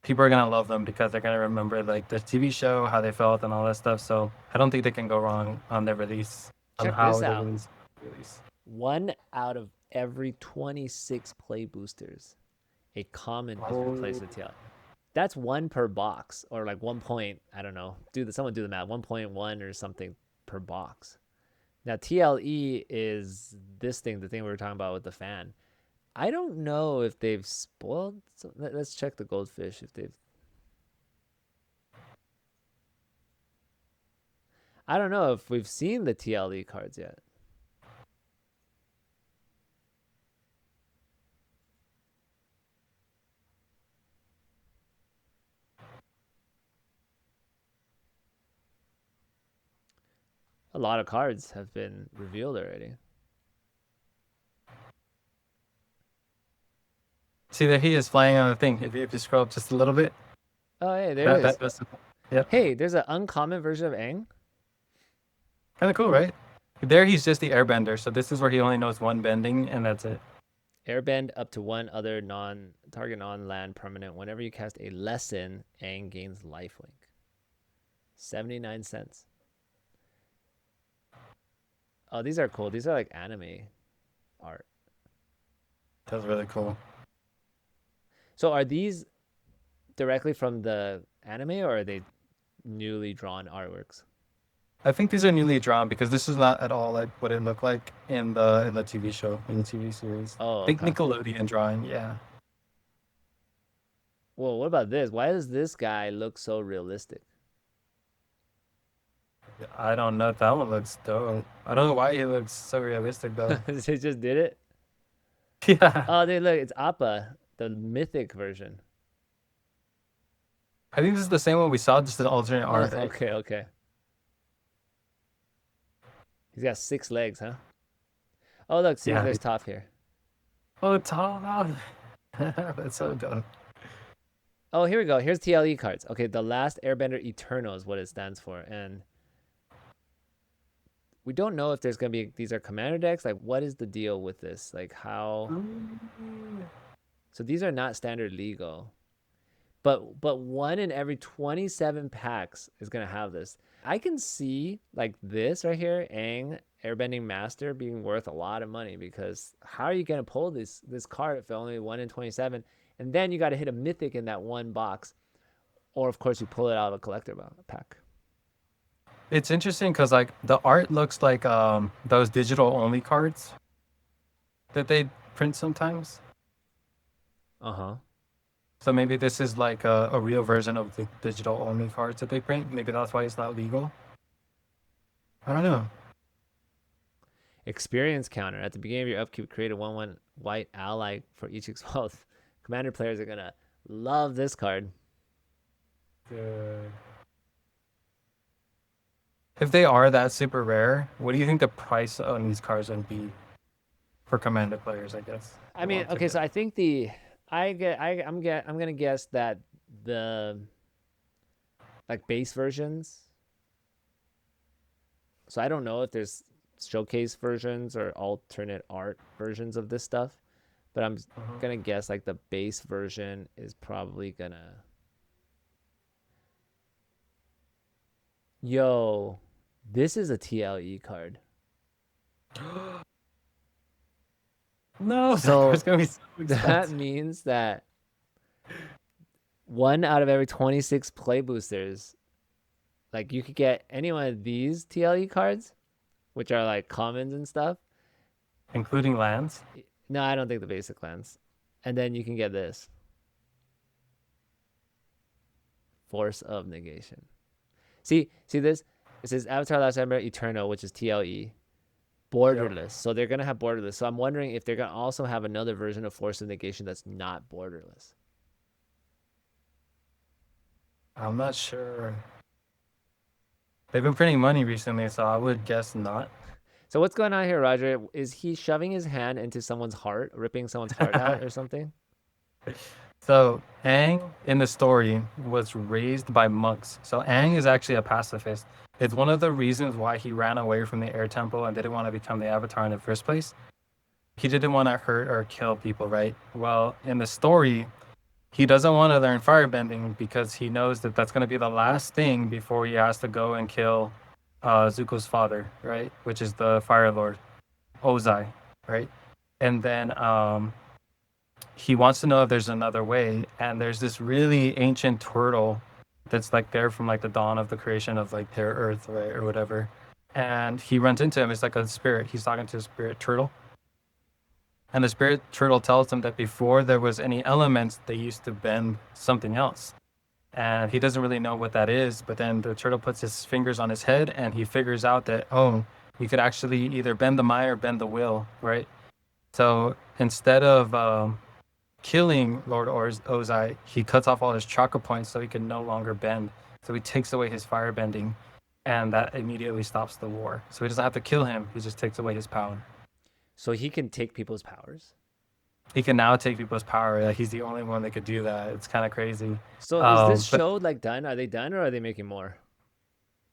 people are gonna love them because they're gonna remember like the TV show, how they felt, and all that stuff. So I don't think they can go wrong on their release, on Check how this they out. release. 1 out of every 26 play boosters, a common is replaced with TL. That's 1 per box, or like 1 point. I don't know. Someone do the math. 1.1 or something per box. Now TLE is this thing, the thing we were talking about with the fan. I don't know if they've spoiled. Let's check the goldfish if they've. I don't know if we've seen the TLE cards yet. A lot of cards have been revealed already. See, there he is flying on the thing. If you scroll up just a little bit, Oh, hey, there it is. Yep. Hey, there's an uncommon version of Aang. Kind of cool, right? There he's just the airbender, so this is where he only knows 1 bending, and that's it. Airbend up to 1 other target non-land permanent. Whenever you cast a lesson, Aang gains lifelink. 79 cents. Oh, these are cool. These are like anime art. That's really cool. So are these directly from the anime, or are they newly drawn artworks? I think these are newly drawn because this is not at all like what it looked like in the TV show, in the TV series. Oh, I think okay. Nickelodeon drawing, yeah. Well, what about this? Why does this guy look so realistic? I don't know if that one looks dope. I don't know why he looks so realistic though. They just did it? Yeah. Oh, dude, look, it's Appa, the mythic version. I think this is the same one we saw, just an alternate art. Okay. He's got 6 legs, huh? Oh, look, see, Yeah. there's Toph here. Oh, Tom. That's so dope. Oh, here we go. Here's TLE cards. Okay, the Last Airbender Eternal is what it stands for, and we don't know if there's gonna be these are commander decks. Like, what is the deal with this? Like, how? So these are not standard legal, but one in every 27 packs is gonna have this. I can see like this right here, Aang Airbending Master being worth a lot of money, because how are you gonna pull this card if only 1 in 27, and then you got to hit a mythic in that one box, or of course you pull it out of a collector pack. It's interesting because like the art looks like those digital only cards that they print sometimes. Uh-huh. So maybe this is like a real version of the digital only cards that they print. Maybe that's why it's not legal. I don't know. Experience counter. At the beginning of your upkeep, create a 1/1 white ally for each exiled. Commander players are gonna love this card. If they are that super rare, what do you think the price on these cards would be for commander players, I guess? I mean, okay, so I think I'm gonna guess that the like base versions. So I don't know if there's showcase versions or alternate art versions of this stuff, but I'm gonna guess like the base version is probably gonna. Yo, this is a TLE card. No, So it's gonna be so that expensive. means that 1 out of every 26 play boosters, like you could get any one of these TLE cards, which are like commons and stuff. Including lands? No, I don't think the basic lands. And then you can get this. Force of Negation. See this? It says Avatar Last Airbender Eternal, which is TLE. Borderless. Yep. So they're going to have borderless. So I'm wondering if they're going to also have another version of Force of Negation that's not borderless. I'm not sure. They've been printing money recently, so I would guess not. So what's going on here, Roger? Is he shoving his hand into someone's heart, ripping someone's heart out or something? So Aang in the story was raised by monks. So Aang is actually a pacifist. It's one of the reasons why he ran away from the air temple and didn't want to become the avatar in the first place. He didn't want to hurt or kill people, right? Well, in the story, he doesn't want to learn firebending because he knows that that's going to be the last thing before he has to go and kill Zuko's father, right? Which is the Fire Lord, Ozai, right? And then he wants to know if there's another way. And there's this really ancient turtle that's like there from like the dawn of the creation of like their earth, right? Or whatever. And he runs into him. It's like a spirit. He's talking to a spirit turtle. And the spirit turtle tells him that before there was any elements, they used to bend something else. And he doesn't really know what that is. But then the turtle puts his fingers on his head and he figures out that, oh, you could actually either bend the Maya or bend the will, right? So instead of killing Lord Ozai, he cuts off all his chakra points so he can no longer bend. So he takes away his firebending, and that immediately stops the war. So he doesn't have to kill him, he just takes away his power. So he can take people's powers? He can now take people's power. Like, he's the only one that could do that. It's kind of crazy. So is this show like done? Are they done, or are they making more?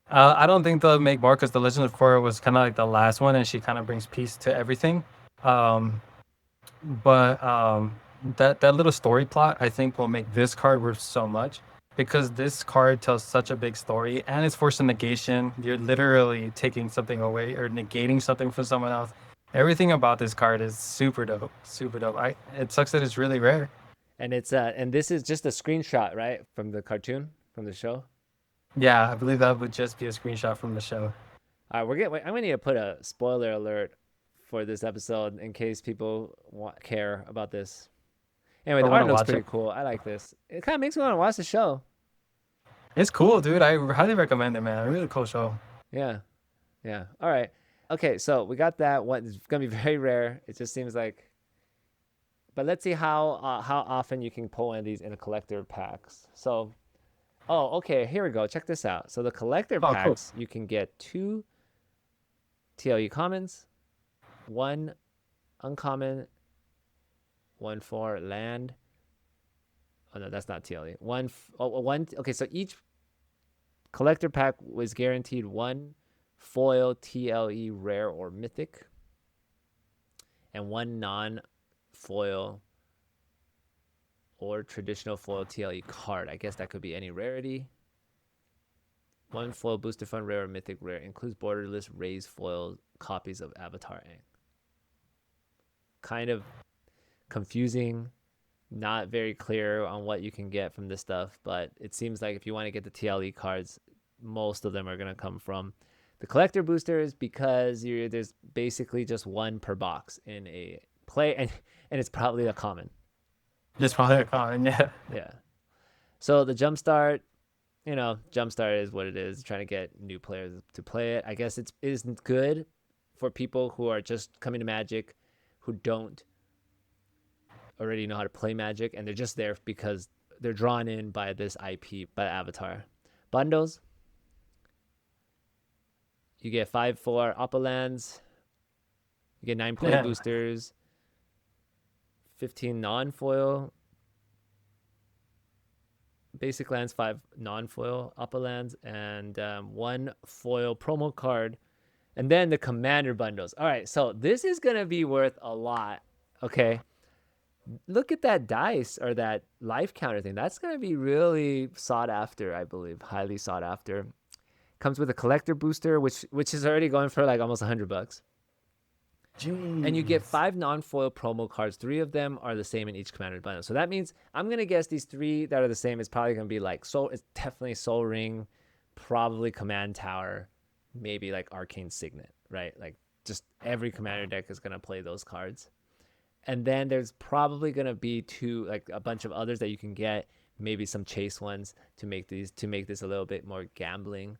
I don't think they'll make more because the Legend of Korra was kind of like the last one, and she kind of brings peace to everything. That little story plot, I think, will make this card worth so much, because this card tells such a big story, and it's Force of Negation. You're literally taking something away or negating something from someone else. Everything about this card is super dope. Super dope. It sucks that it's really rare. And it's and this is just a screenshot, right, from the cartoon, from the show? Yeah, I believe that would just be a screenshot from the show. All right, I'm gonna need to put a spoiler alert for this episode in case people care about this. Anyway, the art looks pretty cool. I like this. It kind of makes me want to watch the show. It's cool, dude. I highly recommend it, man. A really cool show. Yeah. All right. Okay, so we got that one. It's gonna be very rare. It just seems like. But let's see how often you can pull in these in a collector packs. So, okay, here we go. Check this out. So the collector packs, cool. You can get 2 TLE commons, 1 uncommon, 1 for land, Oh no, that's not TLE. Okay, so each collector pack was guaranteed one foil TLE rare or mythic, and one non-foil or traditional foil TLE card. I guess that could be any rarity. One foil booster fund rare or mythic rare includes borderless raised foil copies of Avatar Aang. Kind of confusing, not very clear on what you can get from this stuff, but it seems like if you want to get the TLE cards, most of them are going to come from the collector boosters, because there's basically just one per box in a play, and it's probably a common. It's probably a common, yeah. Yeah. So the Jumpstart, Jumpstart is what it is, trying to get new players to play it. I guess it isn't good for people who are just coming to Magic, who don't already know how to play Magic, and they're just there because they're drawn in by this IP, by Avatar. Bundles. You get 5/4 Oppa lands. You get 9 play boosters. 15 non-foil basic lands, 5 non-foil Oppa lands, and 1 foil promo card. And then the commander bundles. All right, so this is going to be worth a lot, okay? Look at that dice, or that life counter thing. That's going to be really sought after, I believe. Highly sought after. Comes with a collector booster, which is already going for like almost $100. Jeez. And you get 5 non-foil promo cards. 3 of them are the same in each commander bundle. So that means I'm going to guess these 3 that are the same is probably going to be like it's definitely Soul Ring, probably Command Tower, maybe like Arcane Signet, right? Like just every commander deck is going to play those cards. And then there's probably going to be a bunch of others that you can get, maybe some chase ones to make this a little bit more gambling.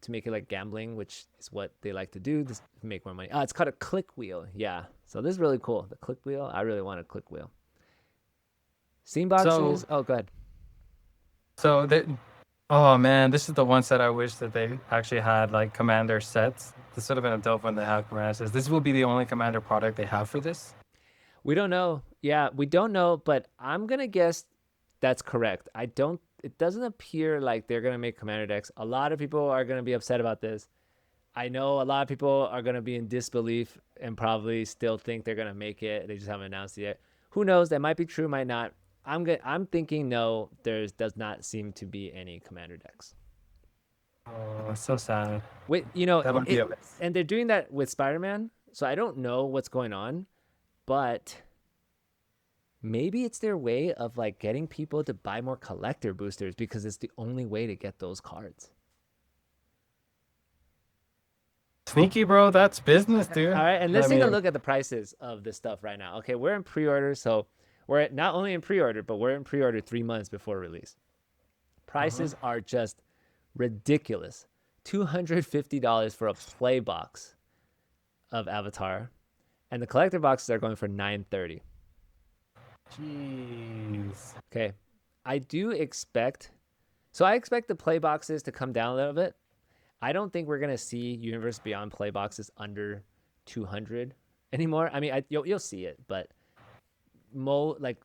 To make it like gambling, which is what they like to do, to make more money. It's called a click wheel. Yeah. So this is really cool. The click wheel. I really want a click wheel. Scene boxes. Go ahead. So oh man, this is the one set I wish that they actually had like commander sets. This would have been a dope when they have commander sets. This will be the only commander product they have for this. We don't know. Yeah, we don't know, but I'm gonna guess that's correct. It doesn't appear like they're going to make commander decks. A lot of people are going to be upset about this. I know a lot of people are going to be in disbelief and probably still think they're going to make it. They just haven't announced it yet. Who knows? That might be true, might not. I'm thinking no, there does not seem to be any commander decks. Oh, so sad. Wait, that would be and they're doing that with Spider-Man, so I don't know what's going on, but maybe it's their way of like getting people to buy more collector boosters, because it's the only way to get those cards. Sneaky, bro. That's business, dude. All right, and let's take a look at the prices of this stuff right now. Okay, we're in pre-order, so we're not only in pre-order, but we're in pre-order 3 months before release. Prices are just ridiculous. $250 for a play box of Avatar, and the collector boxes are going for $930. Jeez. Okay, I expect the play boxes to come down a little bit. I don't think we're gonna see Universe Beyond play boxes under 200 anymore. I mean, you'll see it, but normally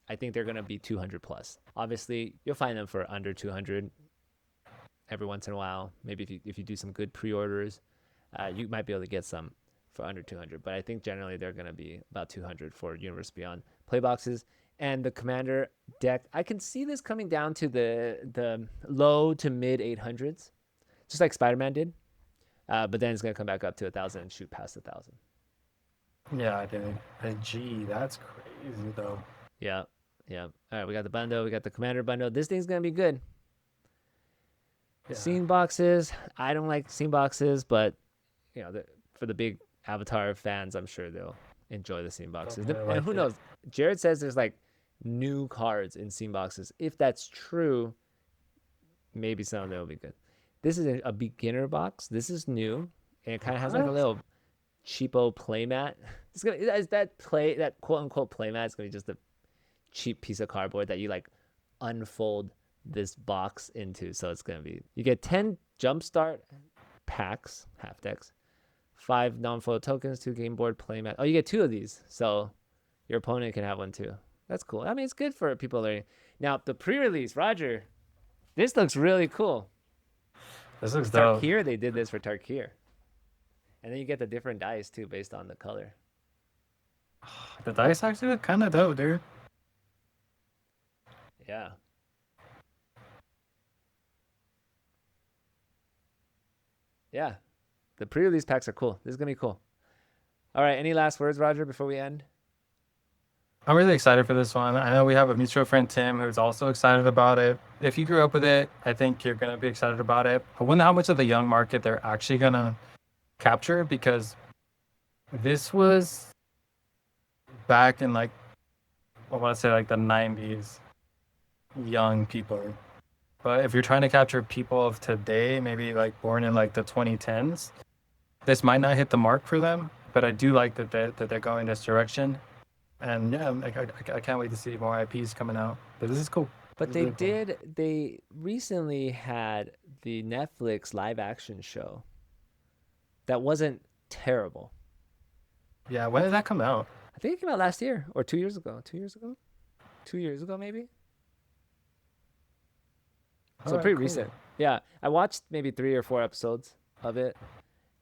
I think they're gonna be 200 plus. Obviously, you'll find them for under 200 every once in a while. Maybe if you do some good pre-orders, you might be able to get some for under 200, but I think generally they're going to be about 200 for Universe Beyond play boxes. And the commander deck, I can see this coming down to the low to mid 800s, just like Spider-Man did, but then it's going to come back up to 1,000 and shoot past 1,000. Yeah, I did. Gee, that's crazy though. Yeah. All right, we got the bundle, we got the commander bundle. This thing's going to be good. Scene boxes, I don't like scene boxes, but for the big Avatar fans, I'm sure they'll enjoy the scene boxes. And who knows? Jared says there's like new cards in scene boxes. If that's true, maybe some of them will be good. This is a beginner box. This is new, and it kind of has like a little cheapo playmat. That quote unquote playmat is gonna be just a cheap piece of cardboard that you like unfold this box into. So it's gonna be, you get 10 Jumpstart packs, half decks, 5 non-foil tokens, 2 game board playmat. Oh, you get 2 of these, so your opponent can have one too. That's cool. I mean, it's good for people learning. Now, the pre-release, Roger, this looks really cool. This looks dope. Tarkir, they did this for Tarkir. And then you get the different dice, too, based on the color. The dice actually look kind of dope, dude. Yeah. Yeah. The pre-release packs are cool. This is going to be cool. All right. Any last words, Roger, before we end? I'm really excited for this one. I know we have a mutual friend, Tim, who's also excited about it. If you grew up with it, I think you're going to be excited about it. I wonder how much of the young market they're actually going to capture, because this was back in like, I want to say like the 90s, young people. But if you're trying to capture people of today, maybe like born in like the 2010s, this might not hit the mark for them. But I do like that they're going this direction. And yeah, I can't wait to see more IPs coming out. But this is cool. But they recently had the Netflix live action show that wasn't terrible. Yeah, when did that come out? I think it came out last year or 2 years ago. 2 years ago? 2 years ago, maybe? So pretty recent. Yeah, I watched maybe 3 or 4 episodes of it,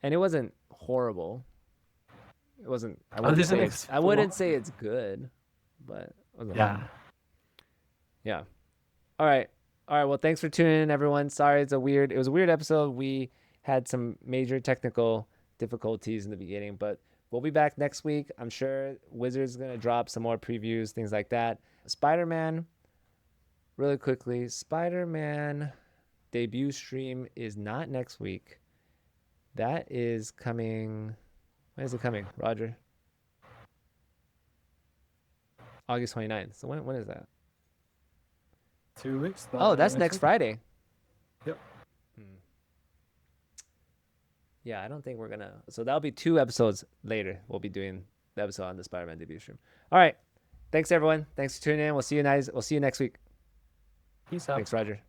and it wasn't horrible. It wasn't. I wouldn't say it's good, but it wasn't horrible. Yeah. All right. Well, thanks for tuning in, everyone. Sorry, it was a weird episode. We had some major technical difficulties in the beginning, but we'll be back next week. I'm sure Wizards is gonna drop some more previews, things like that. Spider-Man. Really quickly, Spider-Man debut stream is not next week. That is coming. When is it coming, Roger? August 29th. So when is that? 2 weeks. Oh, that's next Friday. Yep. Yeah, I don't think we're gonna. So that'll be 2 episodes later. We'll be doing the episode on the Spider-Man debut stream. All right. Thanks, everyone. Thanks for tuning in. We'll see you next week. Peace out. Thanks, Roger.